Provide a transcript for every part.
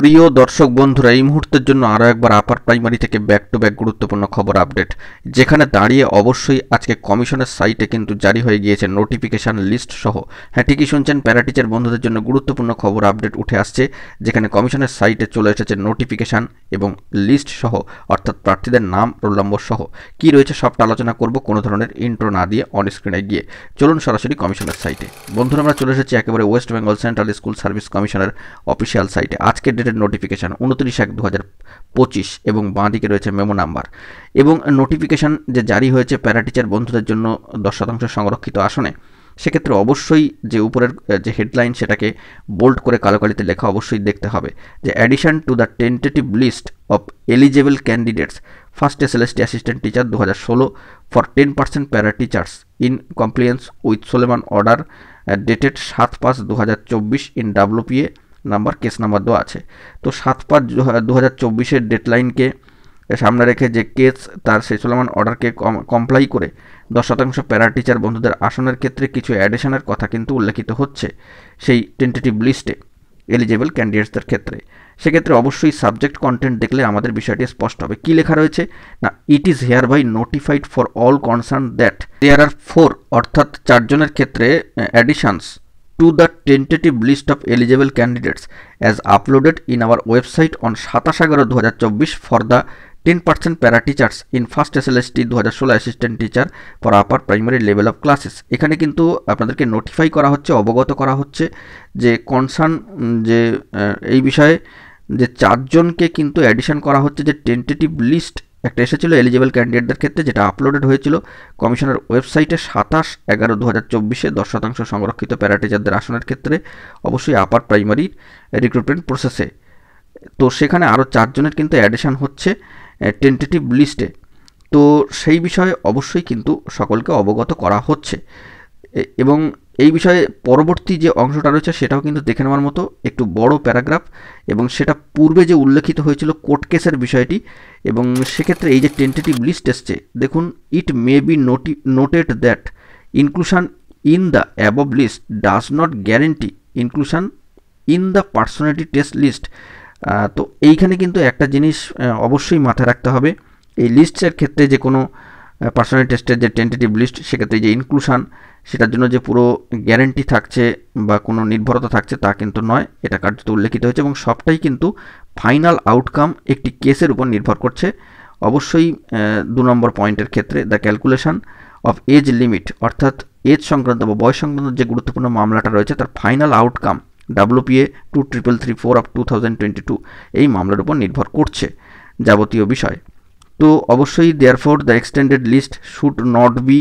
প্রিয় দর্শক বন্ধুরা, এই মুহূর্তের জন্য আরও একবার আপার প্রাইমারি থেকে ব্যাক টু ব্যাক গুরুত্বপূর্ণ খবর আপডেট, যেখানে দাঁড়িয়ে অবশ্যই আজকে কমিশনের সাইটে কিন্তু জারি হয়ে গিয়েছে নোটিফিকেশান লিস্ট সহ। হ্যাঁ, ঠিকই শুনছেন, প্যারা টিচার বন্ধুদের জন্য গুরুত্বপূর্ণ খবর আপডেট উঠে আসছে, যেখানে কমিশনের সাইটে চলে এসেছে নোটিফিকেশান এবং লিস্ট সহ, অর্থাৎ প্রার্থীদের নাম, রোল নম্বর সহ কী রয়েছে সবটা আলোচনা করব কোনো ধরনের ইন্ট্রো না দিয়ে অন স্ক্রিনে গিয়ে। চলুন সরাসরি কমিশনের সাইটে। বন্ধুরা, আমরা চলে এসেছি একেবারে West Bengal central school service কমিশনের অফিসিয়াল সাইটে। আজকের ডেটের নোটিফিকেশান 29/1/2025 এবং বাঁ দিকে রয়েছে মেমো নাম্বার। এবং নোটিফিকেশান যে জারি হয়েছে প্যারা টিচার বন্ধুদের জন্য 10% সংরক্ষিত আসনে, সেক্ষেত্রে অবশ্যই যে উপরের যে হেডলাইন সেটাকে বোল্ড করে কালো কালিতে লেখা অবশ্যই দেখতে হবে যে addition to the tentative list of eligible candidates first SLST assistant teacher 2016 for 10% para teachers in compliance with Soleman order dated 7/5/2024 in WPA number case number দেওয়া আছে। তো 7/5/2024 ডেডলাইনকে সামনে রেখে যে কেস তার সেই সোলেমান অর্ডারকে কমপ্লাই করে 10% প্যারা টিচার বন্ধুদের আসনের ক্ষেত্রে কিছু অ্যাডিশনের কথা কিন্তু উল্লেখিত হচ্ছে সেই টেন্টেটিভ লিস্টে এলিজেবল ক্যান্ডিডেটসদের ক্ষেত্রে। সেক্ষেত্রে অবশ্যই সাবজেক্ট কন্টেন্ট দেখলে আমাদের বিষয়টি স্পষ্ট হবে। কী লেখা রয়েছে না, it is hereby notified for all concern that there are 4 অর্থাৎ 4 জনের ক্ষেত্রে অ্যাডিশনস to the tentative list of eligible candidates as uploaded in our website on 27/11/2024 for the 10% para teachers in first SLST 2016 assistant teacher for upper primary level of classes। এখানে কিন্তু আপনাদেরকে notify করা হচ্ছে, অবগত করা হচ্ছে যে কনসার্ন যে এই বিষয়ে যে 4 জনকে কিন্তু অ্যাডিশন করা হচ্ছে। যে টেন্টেটিভ লিস্ট একটা এসেছিল এলিজেবল ক্যান্ডিডেটদের ক্ষেত্রে, যেটা আপলোডেড হয়েছিল কমিশনের ওয়েবসাইটে 27/11/2024 10% সংরক্ষিত প্যারা টিচারদের আসনের ক্ষেত্রে, অবশ্যই আপার প্রাইমারি রিক্রুটমেন্ট প্রসেসে। তো সেখানে আরও 4 জনের কিন্তু অ্যাডিশন হচ্ছে টেন্টেটিভ লিস্টে। তো সেই বিষয়ে অবশ্যই কিন্তু সকলকে অবগত করা হচ্ছে। এবং এই বিষয়ে পরবর্তী যে অংশটা রয়েছে সেটাও কিন্তু দেখে নেওয়ার মতো, একটু বড় প্যারাগ্রাফ, এবং সেটা পূর্বে যে উল্লেখিত হয়েছিল কোর্ট কেসের বিষয়টি। এবং সেক্ষেত্রে এই যে টেন্টেটিভ লিস্ট এসছে, দেখুন, it may be noted that inclusion in the above list does not guarantee inclusion in the personality test list. তো এইখানে কিন্তু একটা জিনিস অবশ্যই মাথায় রাখতে হবে, এই লিস্টের ক্ষেত্রে যে কোনো পার্সোনালিটি টেস্টের যে টেন্টেটিভ লিস্ট, সেক্ষেত্রে যে ইনক্লুশন, সেটার জন্য যে পুরো গ্যারেন্টি থাকছে বা কোনো নির্ভরতা থাকছে তা কিন্তু নয়। এটা কার্যত উল্লেখিত হয়েছে এবং সবটাই কিন্তু ফাইনাল আউটকাম একটি কেসের উপর নির্ভর করছে। অবশ্যই 2 নম্বর পয়েন্টের ক্ষেত্রে the calculation of age limit, অর্থাৎ এজ সংক্রান্ত বা বয়স সংক্রান্ত যে গুরুত্বপূর্ণ মামলাটা রয়েছে তার ফাইনাল আউটকাম WPA 23334 of 2022 এই মামলার উপর নির্ভর করছে যাবতীয় বিষয়। তো অবশ্যই therefore the extended list should not be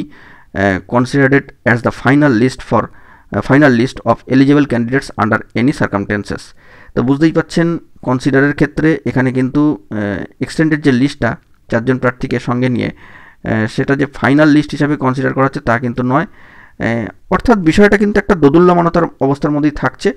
considered as the final list of eligible candidates under any circumstances। তো বুঝতেই পাচ্ছেন, কনসিডারের ক্ষেত্রে এখানে কিন্তু এক্সটেন্ডেড যে লিস্টটা 4 জন প্রার্থীকে সঙ্গে নিয়ে সেটা যে ফাইনাল লিস্ট হিসাবে কনসিডার করা হচ্ছে তা কিন্তু নয়। অর্থাৎ বিষয়টা কিন্তু একটা দোদুল্যমানতার অবস্থার মধ্যেই থাকছে।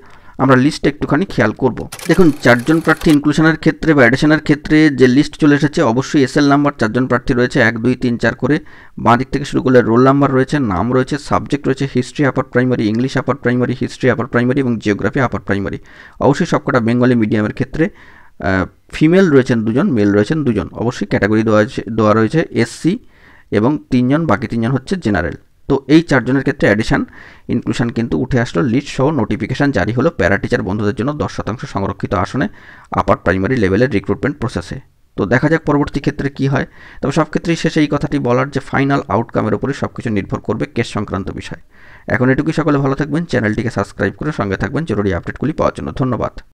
আমরা লিস্টটা একটুখানি খেয়াল করব। দেখুন, 4 জন প্রার্থী ইনক্লুশনের ক্ষেত্রে বা অ্যাডিশনের ক্ষেত্রে যে লিস্ট চলে এসেছে, অবশ্যই SL নাম্বার 4 জন প্রার্থী রয়েছে 1 2 3 4 করে। বাঁ দিক থেকে শুরু করলে রোল নাম্বার রয়েছে, নাম রয়েছে, সাবজেক্ট রয়েছে history upper primary, English upper primary, history upper primary এবং জিওগ্রাফি আপার প্রাইমারি। অবশ্যই সবকটা বেঙ্গলি মিডিয়ামের ক্ষেত্রে। ফিমেল রয়েছেন 2 জন, মেল রয়েছেন 2 জন। অবশ্যই ক্যাটাগরি দেওয়া রয়েছে SC এবং 3 জন, বাকি 3 জন হচ্ছে জেনারেল। তো এই 4 জনের ক্ষেত্রে অ্যাডিশন ইনক্লুশন কিন্তু উঠে আসলো। লিস্ট সহ নোটিফিকেশান জারি হলো প্যারা টিচার বন্ধুদের জন্য 10% সংরক্ষিত আসনে আপার প্রাইমারি লেভেলের রিক্রুটমেন্ট প্রসেসে। তো দেখা যাক পরবর্তী ক্ষেত্রে কি হয়। তবে সব ক্ষেত্রেই শেষে এই কথাটি বলার যে ফাইনাল আউটকামের উপরে সব কিছু নির্ভর করবে কেস সংক্রান্ত বিষয়। এখন এটুকুই, সকলে ভালো থাকবেন, চ্যানেলটিকে সাবস্ক্রাইব করে সঙ্গে থাকবেন জরুরি আপডেটগুলি পাওয়ার জন্য। ধন্যবাদ।